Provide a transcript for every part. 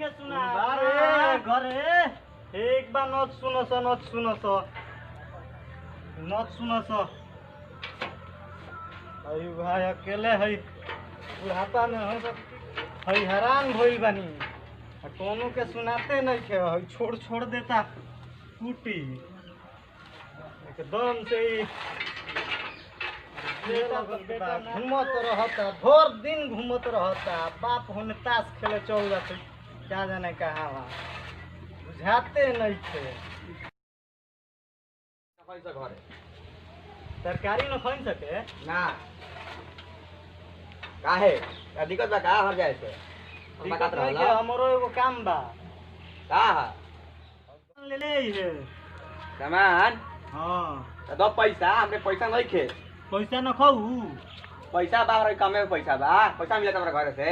के सुना अरे घरे एक बार नत सुनस अरे भाई अकेले है बुढ़ापा में हम सब है हैरान भइल बानी कोनो के सुनाते नहीं थे छोड़ देता टूटी एकदम से ही घूमत रहता भर दिन घूमत रहता बाप होने ताश खेले चल जाते क्या जाने कहा बुझाते नहीं थे तरकारी न खा सके ना काहे का दिक्कत बा का हर जाए से दिक्कत नहीं के हमरो एगो काम बा का ले ले है सामान हां तो दो पैसा हमरे पैसा नहीं खे पैसा न खाऊ पैसा बा रे कमे पैसा मिले हमरा घर से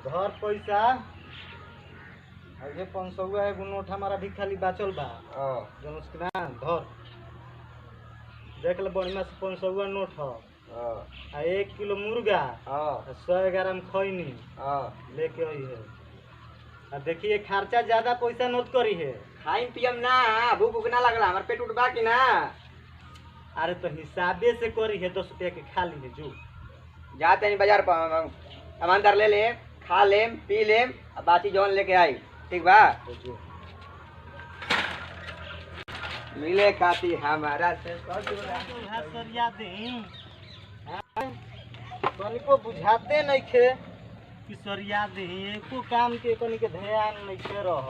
घर पैसा ये 500 एगो नोट हमारा भी खाली बाचल बा जन उसके ना धर देख ले बढ़िया से 500 नोट ह आ 1 किलो मुर्गा 100 ग्राम खैनी लेके आई है आ देखिए खर्चा ज्यादा पैसा नोट करी है खाई पियम ना भूख ना लगला हमर पेट उठबा कि ना अरे तो हिसाबे से करी है 10 रुपया के खा ली है जो जाते नहीं बाजार पर सामानदार ले खा लेम पी लेम और बाकी जौन लेके आई ठीक बा मिले खाती हमारा से सरिया दे कनी को बुझाते नहीं खे कि सरिया दे एको काम के कनी के ध्यान नहीं के रह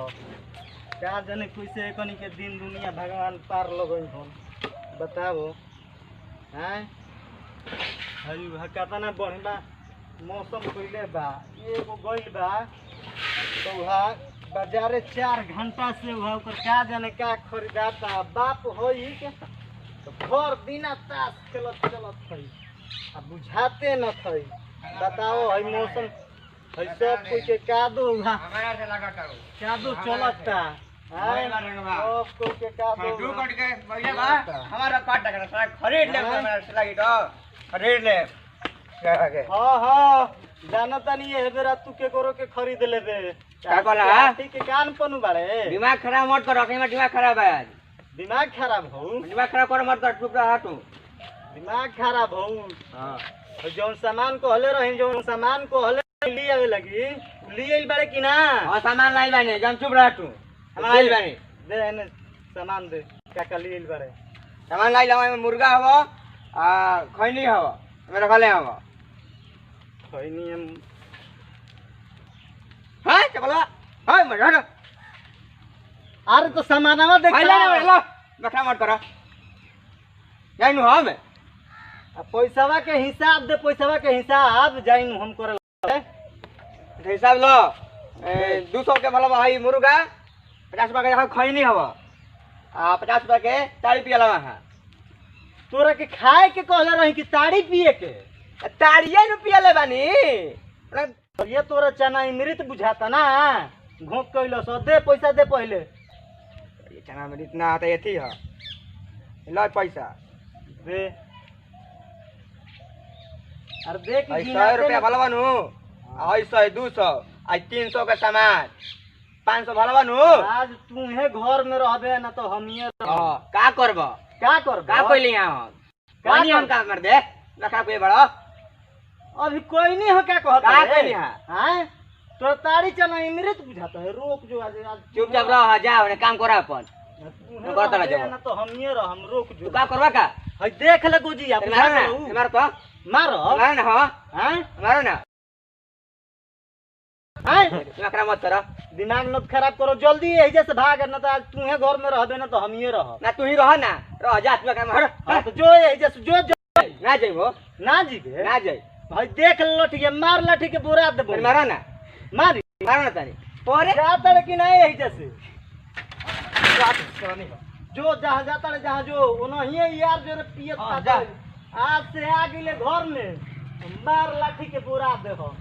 क्या जाने कैसे कनी के दिन दुनिया भगवान पार लगई हम बताओ हैं हई कितना बढ़िया मौसम कइले बा एगो गइल बा तो वहाँ बाजारे 4 घंटा से वहाँ ऊपर क्या जाने क्या खरीदाता बाप होई के तो भर बिना ताश खेलत थई अब बुझाते न थई बताओ हई मौसम हई सब कोई के कादो हमारा से लगा करो कादो चलता सब कोई के कादो दू कट के बढ़िया बा हमारा काट टका सारा खरीद ले हमारा से लगी तो खरीद ले हां जानता नहीं है बेरा तू के करो के खरीद लेबे का कहला ठीक है कान पनु बाड़े दिमाग खराब मत कर रखे में दिमाग खराब है आज दिमाग खराब हो दिमाग खराब कर मत कर चुप रह तू दिमाग खराब हो हां जौन सामान को हले रही जौन सामान को हले ले आवे लगी ले आइल बाड़े कि ना हां सामान लाई बाने जन चुप रह तू सामान लाई बाने दे ने सामान दे का ले आइल बाड़े सामान लाई लावा में मुर्गा हवा आ खैनी हवा मेरे खले हवा खैनी हम हां चला हां मर अरे तो सामानवा देख लो बैठा मत कर जाइनु हम पैसावा के हिसाब दे पैसावा के हिसाब जाइनु हम करे हिसाब लो 200 के भला भाई मुर्गा 50 रुपया के खैनी हवा आ 50 रुपया के ताड़ी पियला है तोरा के खाए के कहले रही कि ताड़ी पिए के ताड़िए न पियले बानी ये तोरा चना अमृत बुझाता ना घोक कइलो सो दे पैसा दे पहले ये चना में इतना आता ये थी है लो पैसा दे अरे देख 100 रुपया भला बानू 100 200 आज 300 का सामान 500 भला बानू आज तू हे घर में रहबे ना तो हम ये का करबो का कइली हम कानी हम का कर दे लखा पे बड़ा अभी कोई नहीं हो क्या कहता का कइली हां तो ताड़ी चना अमृत बुझाता है रोक जो आज चुपचाप रह जा ओने काम करा अपन करता रह जा ना तो हम ये रह हम रोक जो का करबा का हई देख ले गुजिया मार तो मारो ना हां हैं मारो ना हैं लखरा मत कर दिमाग मत खराब करो जल्दी यही जैसे भाग ना तो आज तू है घर में रहबे ना तो हम ये रह ना तू ही रह ना रह जा तू का मार तो जो यही जैसे जो ना जाइबो ना जीबे ना जाई भाई देख लो ठीक है मार लाठी के बोरा देबो मारा ना मारी मारो ना तानी पोरे जाता है कि नहीं यही जैसे जो जहाँ जाता है जहाँ जो उन्हें यार जो पियत आज से आ गए घर में मार लाठी के बोरा दे हो